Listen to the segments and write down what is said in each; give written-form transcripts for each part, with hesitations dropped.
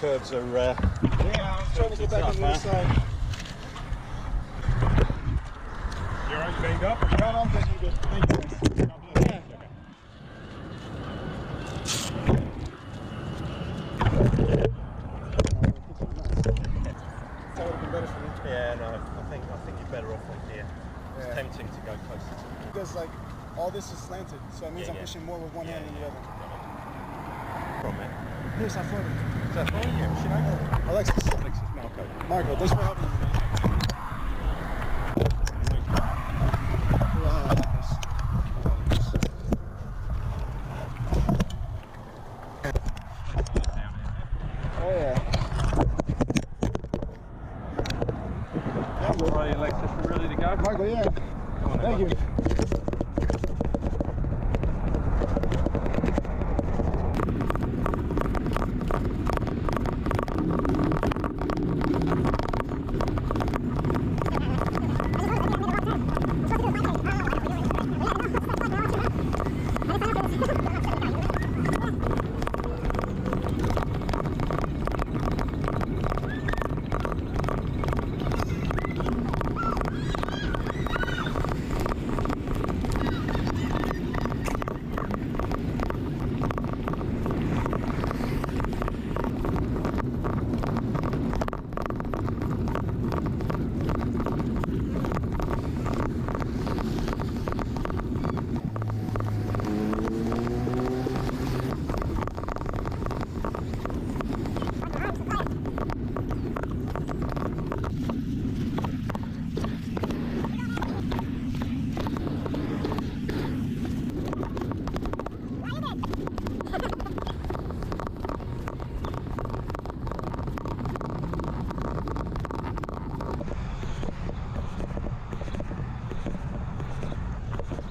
curves are yeah, I'm trying to get back on the other side. You're already banged up? No, I'm good. You're good. Thank you. Yeah. That would have been better for me. Yeah, no, I think you're better off on here. It's tempting to go closer to the Because like all this is slanted, so it means I'm pushing more with one hand than the other. from it. Here's how far. Is that fine? Yeah, should I go? Alexis. Marco. Marco, thanks for helping me, man. Oh yeah. All right, Alexis, we're ready to go. Marco, yeah. Thank you.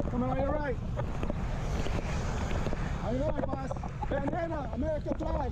Come on, are you right? Are you right, boss? Bandana, American flag.